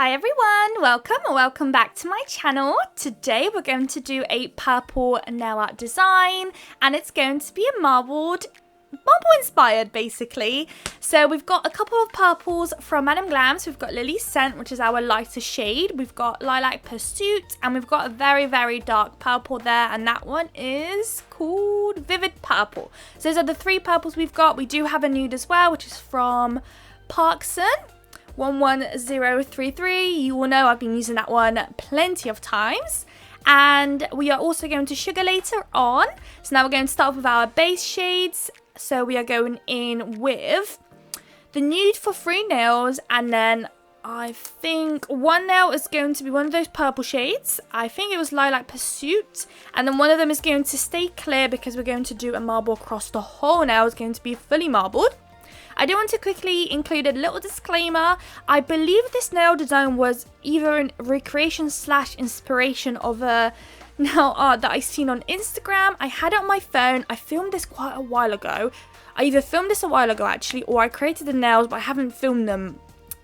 Hi everyone, welcome back to my channel. Today we're going to do a purple nail art design and it's going to be a marble inspired basically. So we've got a couple of purples from Madam Glam. So we've got Lily's Scent, which is our lighter shade. We've got Lilac Pursuit and we've got a very dark purple there, and that one is called Vivid Purple. So those are the three purples we've got. We do have a nude as well, which is from Parkson 11033. You will know I've been using that one plenty of times. And we are also going to sugar later on. So now we're going to start with our base shades. So we are going in with the nude for 3 nails, and then I think one nail is going to be one of those purple shades. I think it was Lilac Pursuit, and then one of them is going to stay clear because we're going to do a marble across the whole nail. It's going to be fully marbled. I do want to quickly include a little disclaimer. I believe this nail design was either a recreation / inspiration of a nail art that I seen on Instagram. I had it on my phone. I filmed this quite a while ago. I either filmed this a while ago actually, or I created the nails, but I haven't filmed them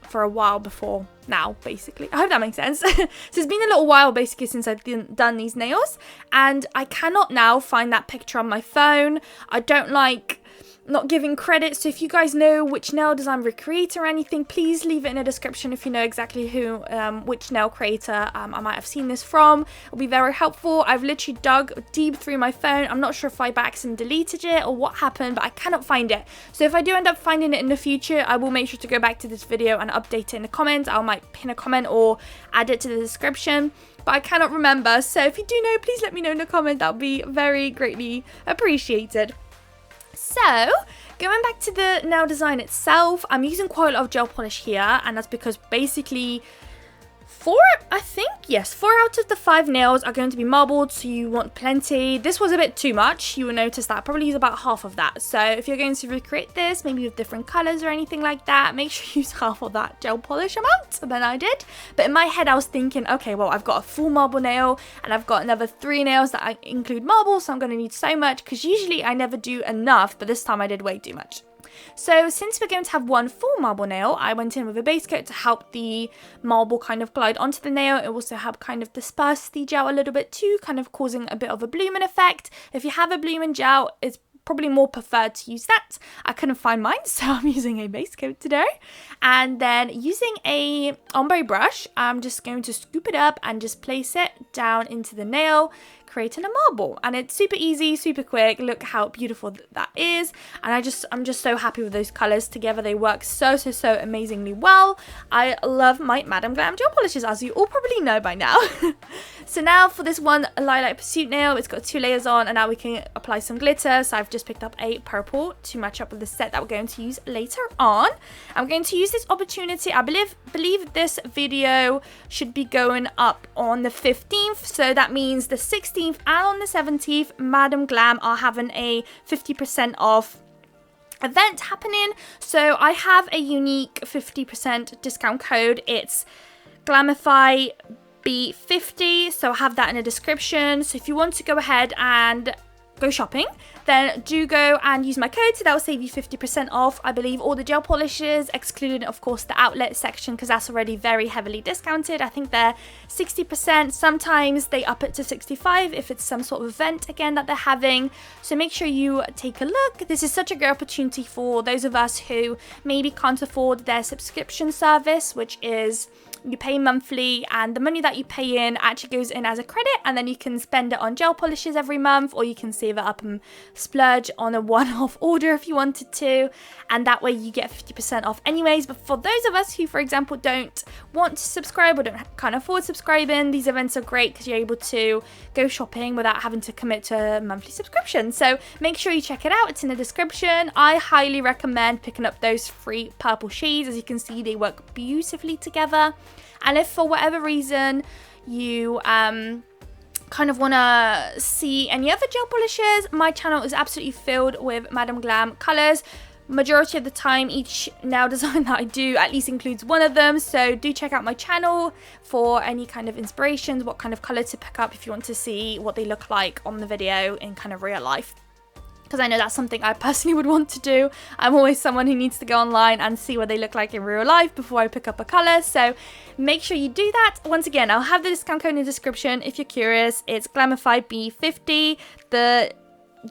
for a while before now, basically. I hope that makes sense. So it's been a little while basically since I've done these nails, and I cannot now find that picture on my phone. I don't like not giving credit, so if you guys know which nail design recreator or anything, please leave it in the description if you know exactly who, which nail creator I might have seen this from. It'll be very helpful. I've literally dug deep through my phone. I'm not sure if I by accident deleted it or what happened, but I cannot find it. So if I do end up finding it in the future, I will make sure to go back to this video and update it in the comments. I might pin a comment or add it to the description, but I cannot remember. So if you do know, please let me know in the comment. That would be very greatly appreciated. So, going back to the nail design itself, I'm using quite a lot of gel polish here, and that's because basically 4 out of the 5 nails are going to be marbled, so you want plenty. This was a bit too much. You will notice that I probably use about half of that. So if you're going to recreate this, maybe with different colors or anything like that, make sure you use half of that gel polish amount than I did. But in my head, I was thinking, okay, well, I've got a full marble nail and I've got another 3 nails that I include marble, so I'm going to need so much, because usually I never do enough, but this time I did way too much. So since we're going to have one full marble nail, I went in with a base coat to help the marble kind of glide onto the nail. It also helped kind of disperse the gel a little bit too, kind of causing a bit of a blooming effect. If you have a blooming gel, it's probably more preferred to use that. I couldn't find mine, so I'm using a base coat today. And then using a ombre brush, I'm just going to scoop it up and just place it down into the nail, creating a marble. And it's super easy, super quick. Look how beautiful that is. And I'm just so happy with those colors together. They work so amazingly well. I love my Madam Glam gel polishes, as you all probably know by now. So now for this one Lilac Pursuit nail, it's got 2 layers on, and now we can apply some glitter. So I've just picked up a purple to match up with the set that we're going to use later on. I'm going to use this opportunity. I believe this video should be going up on the 15th, so that means the 16th and on the 17th, Madam Glam are having a 50% off event happening. So I have a unique 50% discount code. It's Glamifybabeofficial, so I have that in the description. So if you want to go ahead and go shopping, then do go and use my code, so that will save you 50% off. I believe all the gel polishes, excluding of course the outlet section, because that's already very heavily discounted. I think they're 60%. Sometimes they up it to 65 if it's some sort of event again that they're having. So make sure you take a look. This is such a great opportunity for those of us who maybe can't afford their subscription service, which is you pay monthly, and the money that you pay in actually goes in as a credit, and then you can spend it on gel polishes every month, or you can save it up and splurge on a one-off order if you wanted to, and that way you get 50% off anyways. But for those of us who, for example, don't want to subscribe or can't afford subscribing, these events are great because you're able to go shopping without having to commit to a monthly subscription. So make sure you check it out. It's in the description. I highly recommend picking up those 3 purple shades. As you can see, they work beautifully together. And if for whatever reason you kind of want to see any other gel polishes, my channel is absolutely filled with Madam Glam colors. Majority of the time, each nail design that I do at least includes one of them, so do check out my channel for any kind of inspirations, what kind of color to pick up if you want to see what they look like on the video in kind of real life. because I know that's something I personally would want to do. I'm always someone who needs to go online and see what they look like in real life before I pick up a colour, so make sure you do that. Once again, I'll have the discount code in the description if you're curious. It's glamifybabeofficial. The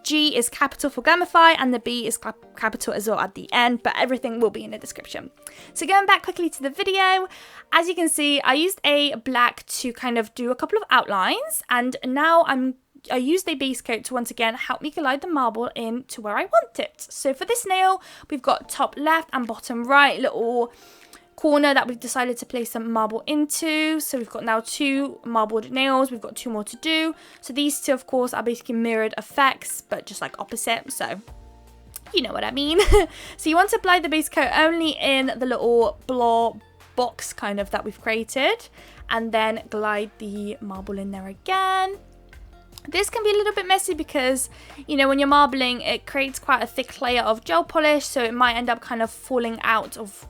G is capital for Glamify and the B is capital as well at the end, but everything will be in the description. So going back quickly to the video, as you can see, I used a black to kind of do a couple of outlines, and now I used a base coat to once again help me glide the marble in to where I want it. So for this nail, we've got top left and bottom right little corner that we've decided to place some marble into. So we've got now 2 marbled nails, we've got 2 more to do. So these 2 of course are basically mirrored effects, but just like opposite, so you know what I mean. So you want to apply the base coat only in the little blob box kind of that we've created, and then glide the marble in there again. This can be a little bit messy because, you know, when you're marbling, it creates quite a thick layer of gel polish, so it might end up kind of falling out of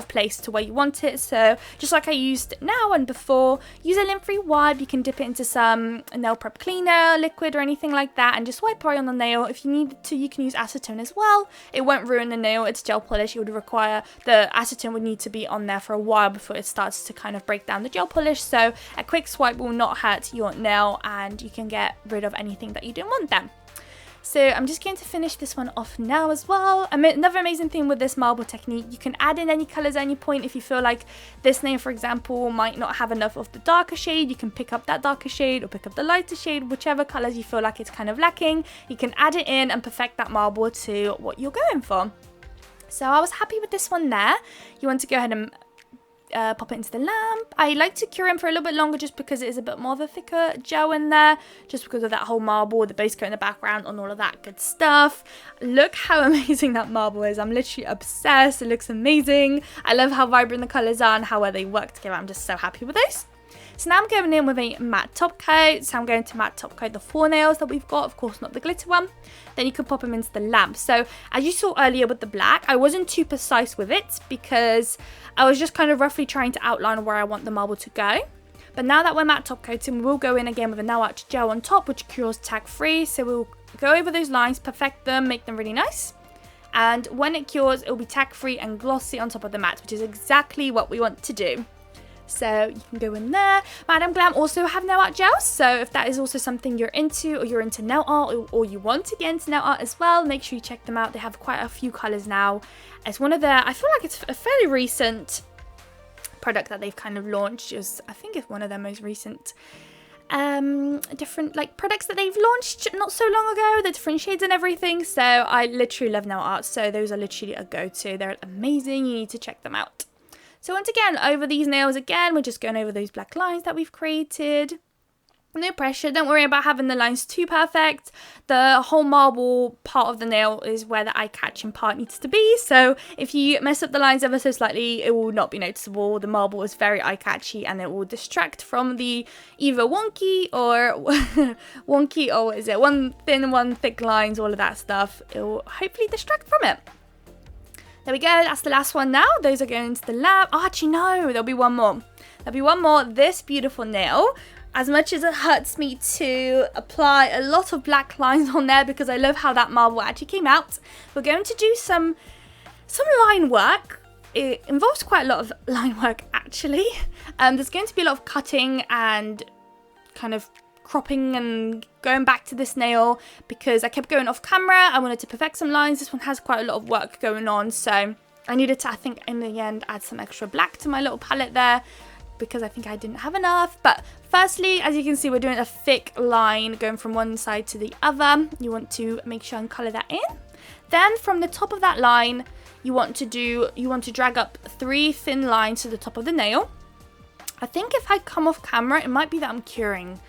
place to where you want it. So just like I used now and before, use a lint-free wipe. You can dip it into some nail prep cleaner, liquid or anything like that, and just wipe right on the nail. If you need to, you can use acetone as well. It won't ruin the nail. It's gel polish. It would require, the acetone would need to be on there for a while before it starts to kind of break down the gel polish. So a quick swipe will not hurt your nail, and you can get rid of anything that you don't want then. So I'm just going to finish this one off now as well. Another amazing thing with this marble technique, you can add in any colours at any point. If you feel like this nail, for example, might not have enough of the darker shade, you can pick up that darker shade or pick up the lighter shade, whichever colours you feel like it's kind of lacking. You can add it in and perfect that marble to what you're going for. So I was happy with this one there. You want to go ahead and pop it into the lamp. I like to cure in for a little bit longer just because it is a bit more of a thicker gel in there, just because of that whole marble, the base coat in the background and all of that good stuff. Look how amazing that marble is. I'm literally obsessed. It looks amazing. I love how vibrant the colours are and how well they work together. I'm just so happy with those. So now I'm going in with a matte top coat. So I'm going to matte top coat the 4 nails that we've got, of course not the glitter one. Then you can pop them into the lamp. So as you saw earlier with the black, I wasn't too precise with it because I was just kind of roughly trying to outline where I want the marble to go. But now that we're matte top coating, we'll go in again with a nail art gel on top, which cures tag free. So we'll go over those lines, perfect them, make them really nice. And when it cures, it'll be tag free and glossy on top of the matte, which is exactly what we want to do. So you can go in there. Madame Glam also have nail art gels, so if that is also something you're into, or you're into nail art, or you want to get into nail art as well, make sure you check them out. They have quite a few colours now. It's one of their, I feel like it's a fairly recent product that they've kind of launched. I think it's one of their most recent different like products that they've launched not so long ago, the different shades and everything. So I literally love nail art, so those are literally a go-to. They're amazing. You need to check them out. So once again, over these nails again, we're just going over those black lines that we've created. No pressure, don't worry about having the lines too perfect. The whole marble part of the nail is where the eye-catching part needs to be. So if you mess up the lines ever so slightly, it will not be noticeable. The marble is very eye-catchy and it will distract from the either wonky or what is it? One thin, one thick lines, all of that stuff. It will hopefully distract from it. There we go, that's the last one now. Those are going into the lab. Oh, actually no, there'll be one more. There'll be one more. This beautiful nail. As much as it hurts me to apply a lot of black lines on there because I love how that marble actually came out, we're going to do some line work. It involves quite a lot of line work actually. There's going to be a lot of cutting and kind of cropping and going back to this nail because I kept going off camera. I wanted to perfect some lines. This one has quite a lot of work going on, so I needed to, I think in the end, add some extra black to my little palette there because I think I didn't have enough. But firstly, as you can see, we're doing a thick line going from one side to the other. You want to make sure and colour that in. Then from the top of that line, you want to drag up 3 thin lines to the top of the nail. I think if I come off camera, it might be that I'm curing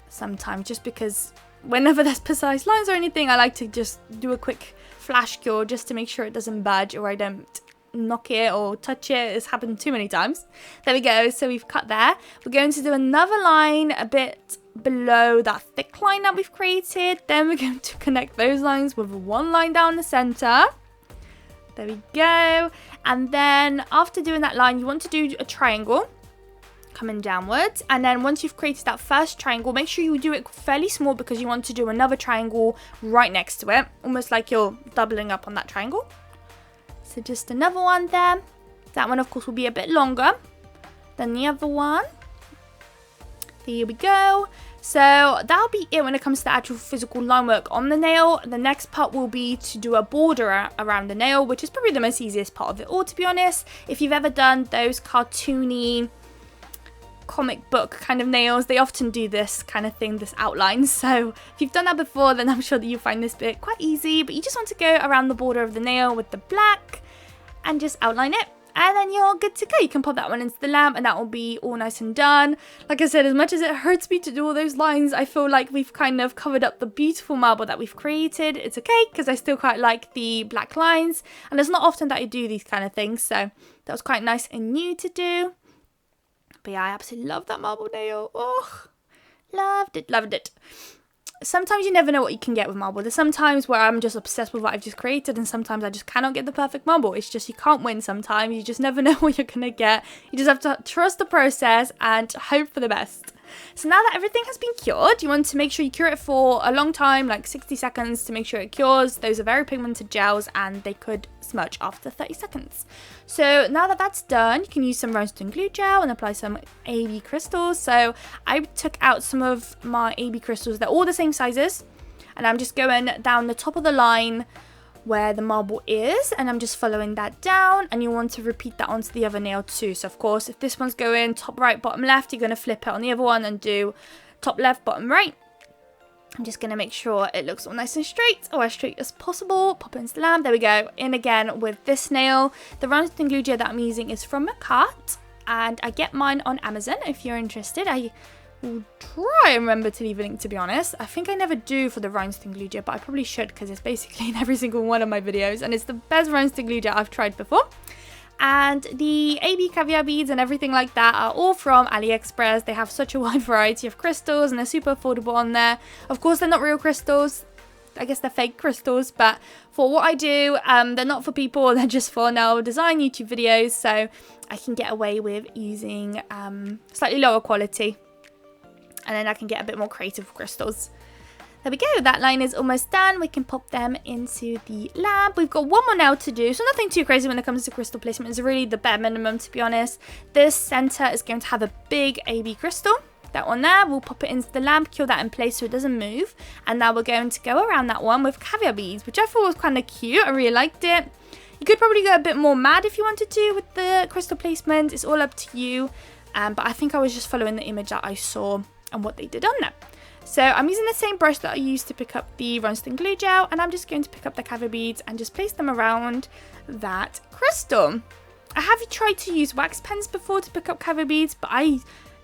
sometimes, just because whenever there's precise lines or anything, I like to just do a quick flash cure just to make sure it doesn't budge or I don't knock it or touch it. It's happened too many times. There we go, so we've cut there. We're going to do another line a bit below that thick line that we've created. Then we're going to connect those lines with 1 line down the center. There we go. And then after doing that line, you want to do a triangle. coming downwards. And then once you've created that first triangle, make sure you do it fairly small because you want to do another triangle right next to it, almost like you're doubling up on that triangle. So just another one there. That one of course will be a bit longer than the other one. There we go. So that'll be it when it comes to the actual physical line work on the nail. The next part will be to do a border around the nail, which is probably the most easiest part of it all, to be honest. If you've ever done those cartoony comic book kind of nails, they often do this kind of thing, this outline. So if you've done that before, then I'm sure that you'll find this bit quite easy. But you just want to go around the border of the nail with the black and just outline it. And then you're good to go. You can pop that one into the lamp and that will be all nice and done. Like I said, as much as it hurts me to do all those lines, I feel like we've kind of covered up the beautiful marble that we've created. It's okay because I still quite like the black lines. And it's not often that I do these kind of things. So that was quite nice and new to do. But yeah, I absolutely love that marble nail. Oh, loved it, loved it. Sometimes you never know what you can get with marble. There's some times where I'm just obsessed with what I've just created, and sometimes I just cannot get the perfect marble. It's just you can't win sometimes. You just never know what you're going to get. You just have to trust the process and hope for the best. So now that everything has been cured, you want to make sure you cure it for a long time, like 60 seconds to make sure it cures. Those are very pigmented gels and they could smudge after 30 seconds. So now that that's done, you can use some rhinestone glue gel and apply some AB crystals. So I took out some of my AB crystals. They're all the same sizes. And I'm just going down the top of the line where the marble is, and I'm just following that down, and you want to repeat that onto the other nail too. So of course, if this one's going top right, bottom left, you're going to flip it on the other one and do top left, bottom right. I'm just going to make sure it looks all nice and straight, or as straight as possible. Pop it into the lamp. There we go. In again with this nail. The rhinestone glue gel that I'm using is from Macart, and I get mine on Amazon if you're interested. I will try and remember to leave a link, to be honest. I think I never do for the rhinestone glue gel, but I probably should because it's basically in every single one of my videos, and it's the best rhinestone glue gel I've tried before. And the AB caviar beads and everything like that are all from AliExpress. They have such a wide variety of crystals and they're super affordable on there. Of course, they're not real crystals. I guess they're fake crystals, but for what I do, they're not for people, they're just for nail design YouTube videos, so I can get away with using slightly lower quality. And then I can get a bit more creative with crystals. There we go, that line is almost done. We can pop them into the lamp. We've got one more nail to do, so nothing too crazy when it comes to crystal placement. It's really the bare minimum, to be honest. This center is going to have a big AB crystal. That one there, we'll pop it into the lamp, cure that in place so it doesn't move. And now we're going to go around that one with caviar beads, which I thought was kind of cute. I really liked it. You could probably go a bit more mad if you wanted to with the crystal placement. It's all up to you. But I think I was just following the image that I saw and what they did on there. So I'm using the same brush that I used to pick up the rhinestone glue gel, and I'm just going to pick up the caviar beads and just place them around that crystal. I have tried to use wax pens before to pick up caviar beads, but I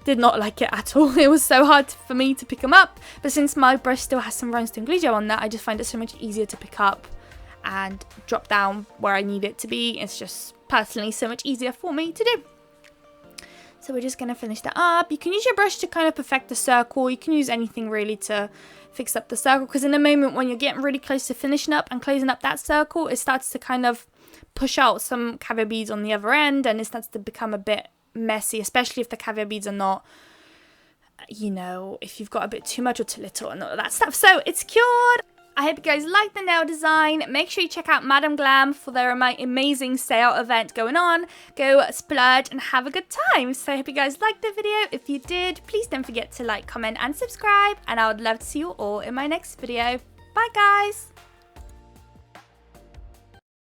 did not like it at all. It was so hard for me to pick them up, but since my brush still has some rhinestone glue gel on that, I just find it so much easier to pick up and drop down where I need it to be. It's just personally so much easier for me to do. So we're just going to finish that up. You can use your brush to kind of perfect the circle. You can use anything really to fix up the circle, because in a moment when you're getting really close to finishing up and closing up that circle, it starts to kind of push out some caviar beads on the other end, and it starts to become a bit messy, especially if the caviar beads are not, you know, if you've got a bit too much or too little and all that stuff. So it's cured. I hope you guys like the nail design. Make sure you check out Madam Glam for their amazing sale event going on. Go splurge and have a good time. So I hope you guys liked the video. If you did, please don't forget to like, comment and subscribe. And I would love to see you all in my next video. Bye guys!